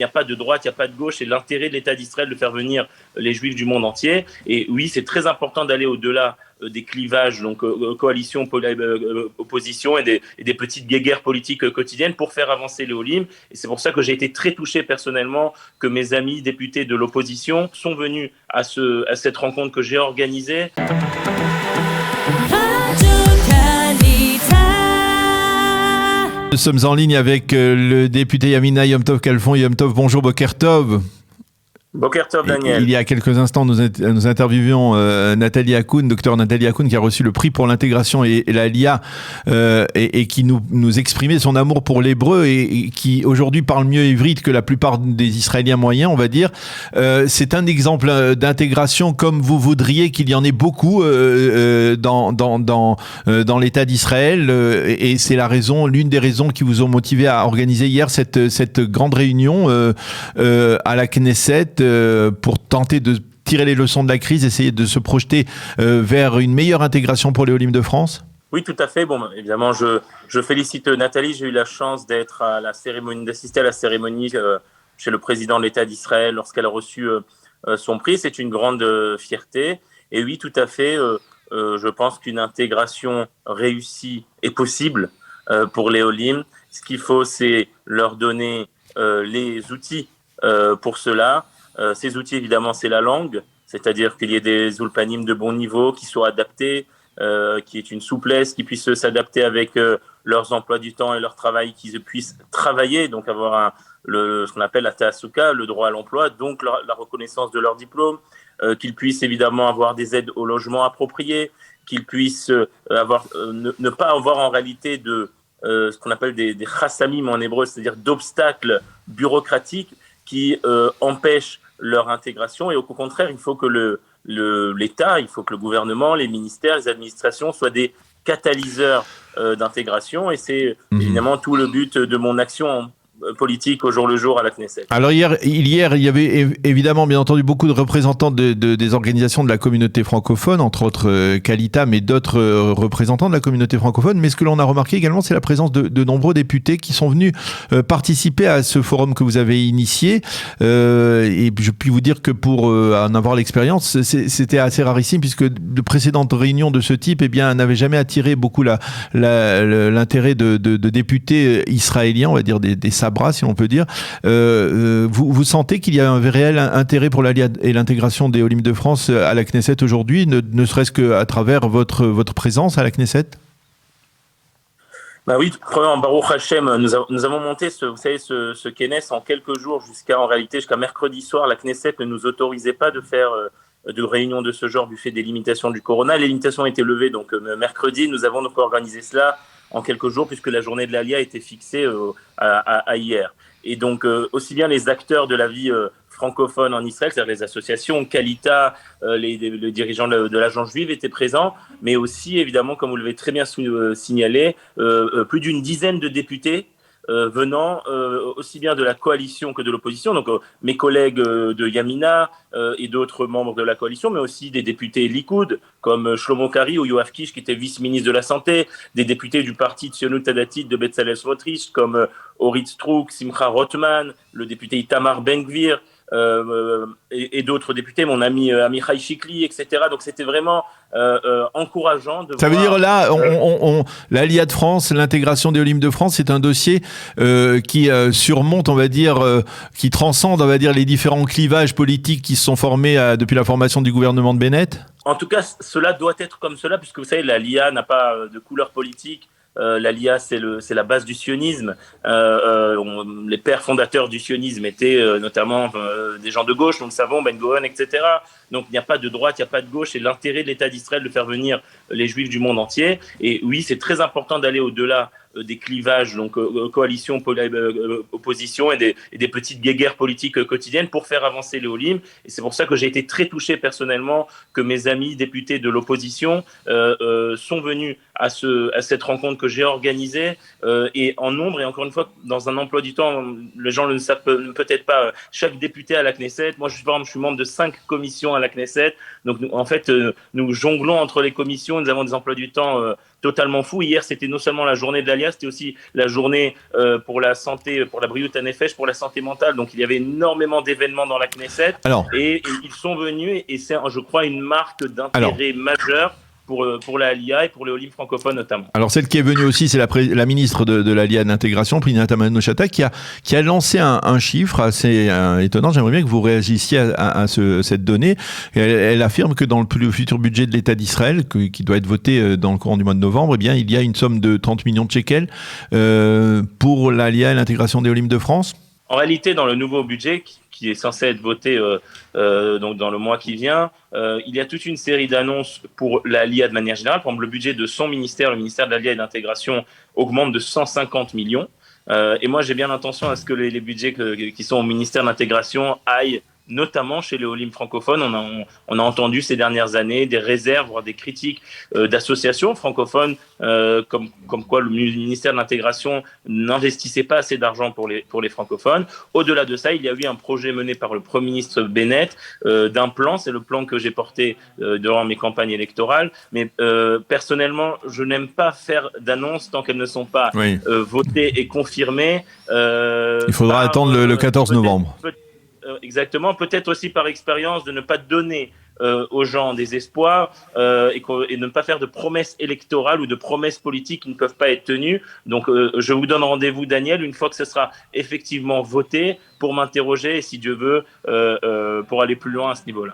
Il n'y a pas de droite, il n'y a pas de gauche. C'est l'intérêt de l'État d'Israël de faire venir les Juifs du monde entier. Et oui, c'est très important d'aller au-delà des clivages, donc coalition, opposition et des petites guéguerres politiques quotidiennes pour faire avancer les Olim. Et c'est pour ça que j'ai été très touché personnellement que mes amis députés de l'opposition sont venus à cette rencontre que j'ai organisée. Nous sommes en ligne avec le député Yamina Yom Tov Kalfon. Yom Tov, bonjour, Boker Tov. Boker Tov, Daniel. Il y a quelques instants, nous interviewions Nathalie Hakoun, docteur Nathalie Hakoun, qui a reçu le prix pour l'intégration et l'Aliyah, et qui nous exprimait son amour pour l'hébreu et qui aujourd'hui parle mieux hébride que la plupart des Israéliens moyens, on va dire. C'est un exemple d'intégration comme vous voudriez qu'il y en ait beaucoup dans l'État d'Israël, et c'est l'une des raisons qui vous ont motivé à organiser hier cette grande réunion à la Knesset, pour tenter de tirer les leçons de la crise, essayer de se projeter vers une meilleure intégration pour les Olim de France? Oui, tout à fait. Bon, évidemment, je félicite Nathalie. J'ai eu la chance d'assister à la cérémonie chez le président de l'État d'Israël lorsqu'elle a reçu son prix. C'est une grande fierté. Et oui, tout à fait. Je pense qu'une intégration réussie est possible pour les Olim. Ce qu'il faut, c'est leur donner les outils pour cela. Ces outils, évidemment, c'est la langue, c'est-à-dire qu'il y ait des ulpanim de bon niveau qui soient adaptés, qui aient une souplesse, qui puissent s'adapter avec leurs emplois du temps et leur travail, qu'ils puissent travailler, donc avoir ce qu'on appelle la ta'asuka, le droit à l'emploi, donc la reconnaissance de leur diplôme, qu'ils puissent évidemment avoir des aides au logement appropriées, qu'ils puissent ne pas avoir en réalité ce qu'on appelle des chassamim en hébreu, c'est-à-dire d'obstacles bureaucratiques qui empêchent leur intégration. Et au contraire, il faut que l'État, il faut que le gouvernement, les ministères, les administrations soient des catalyseurs d'intégration. Et c'est évidemment tout le but de mon action politique au jour le jour à la Knesset. Alors hier, il y avait évidemment, bien entendu, beaucoup de représentants des organisations de la communauté francophone, entre autres Kalita, mais d'autres représentants de la communauté francophone. Mais ce que l'on a remarqué également, c'est la présence de nombreux députés qui sont venus participer à ce forum que vous avez initié. Et je puis vous dire que pour en avoir l'expérience, c'était assez rarissime, puisque de précédentes réunions de ce type, n'avaient jamais attiré beaucoup l'intérêt de députés israéliens, on va dire des Sabra, si on peut dire. Vous sentez qu'il y a un réel intérêt pour l'Aliyah et l'intégration des Olim de France à la Knesset aujourd'hui, ne serait-ce qu'à travers votre présence à la Knesset? Oui, premièrement, Baruch Hashem, nous avons monté ce Kenes en quelques jours jusqu'à mercredi soir. La Knesset ne nous autorisait pas de faire de réunions de ce genre du fait des limitations du corona. Les limitations ont été levées, donc mercredi, nous avons donc organisé cela en quelques jours, puisque la journée de l'Aliyah était fixée à hier. Et donc, aussi bien les acteurs de la vie francophone en Israël, c'est-à-dire les associations, Kalita, les dirigeants de l'agence juive étaient présents, mais aussi, évidemment, comme vous l'avez très bien signalé, plus d'une dizaine de députés venant aussi bien de la coalition que de l'opposition, donc mes collègues de Yamina et d'autres membres de la coalition, mais aussi des députés Likoud comme Shlomo Kari ou Yoav Kish qui était vice-ministre de la Santé, des députés du parti Tzionut Hadatit de Betzalel Smotrich comme Orit Strouk, Simcha Rothman, le député Itamar Ben-Gvir, et d'autres députés, mon ami Amichai Shikli, etc. Donc c'était vraiment encourageant de Ça veut dire là, l'Aliyah de France, l'intégration des Olim de France, c'est un dossier qui surmonte, on va dire, qui transcende, on va dire, les différents clivages politiques qui se sont formés depuis la formation du gouvernement de Bennett? En tout cas, cela doit être comme cela, puisque vous savez, l'Aliyah n'a pas de couleur politique. L'Aliyah, c'est la base du sionisme. Les pères fondateurs du sionisme étaient notamment des gens de gauche, nous le savons, Ben-Gurion, etc. Donc il n'y a pas de droite, il n'y a pas de gauche. C'est l'intérêt de l'État d'Israël de faire venir les Juifs du monde entier. Et oui, c'est très important d'aller au-delà des clivages, donc coalition, opposition et des petites guéguerres politiques quotidiennes pour faire avancer les Olim. Et c'est pour ça que j'ai été très touché personnellement que mes amis députés de l'opposition sont venus cette rencontre que j'ai organisée et en nombre, et encore une fois, dans un emploi du temps, les gens ne le savent peut-être pas, chaque député à la Knesset, moi je suis membre de 5 commissions à la Knesset, donc en fait nous jonglons entre les commissions, nous avons des emplois du temps totalement fous. Hier, c'était non seulement la journée de l'Alia, c'était aussi la journée pour la santé, pour la Briut Hanefesh, pour la santé mentale. Donc, il y avait énormément d'événements dans la Knesset. Et ils sont venus, et c'est, je crois, une marque d'intérêt majeur pour la Alia et pour les Olim francophones notamment. Alors celle qui est venue aussi, c'est la ministre de l'Alia de l'intégration, Pnina Tamano-Shata, qui a lancé un chiffre assez étonnant. J'aimerais bien que vous réagissiez à cette donnée. Elle affirme que dans le futur budget de l'État d'Israël, qui doit être voté dans le courant du mois de novembre, eh bien il y a une somme de 30 millions de shekels pour l'Alia et l'intégration des Olim de France. En réalité, dans le nouveau budget qui est censé être voté donc dans le mois qui vient, il y a toute une série d'annonces pour l'Alia de manière générale. Par exemple, le budget de son ministère, le ministère de l'Alia et de l'intégration, augmente de 150 millions. Et moi, j'ai bien l'intention à ce que les budgets qui sont au ministère de l'intégration aillent notamment chez les Olim francophones. On a entendu ces dernières années des réserves, voire des critiques d'associations francophones, comme quoi le ministère de l'intégration n'investissait pas assez d'argent pour les francophones. Au-delà de ça, il y a eu un projet mené par le Premier ministre Bennett d'un plan, c'est le plan que j'ai porté durant mes campagnes électorales, mais personnellement, je n'aime pas faire d'annonces tant qu'elles ne sont pas votées et confirmées. Il faudra attendre le 14 novembre. Exactement, peut-être aussi par expérience de ne pas donner aux gens des espoirs et ne pas faire de promesses électorales ou de promesses politiques qui ne peuvent pas être tenues. Donc je vous donne rendez-vous, Daniel, une fois que ce sera effectivement voté, pour m'interroger et, si Dieu veut, pour aller plus loin à ce niveau-là.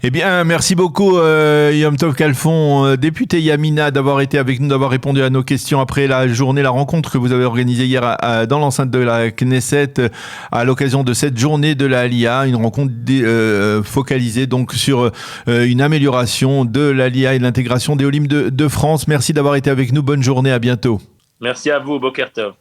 Eh bien, merci beaucoup Yom Tov Kalfon, député Yamina, d'avoir été avec nous, d'avoir répondu à nos questions après la rencontre que vous avez organisée hier dans l'enceinte de la Knesset à l'occasion de cette journée de la Aliyah, une rencontre focalisée donc sur une amélioration de l'Aliyah et de l'intégration des Olim de France. Merci d'avoir été avec nous, bonne journée, à bientôt. Merci à vous, Boker Tov.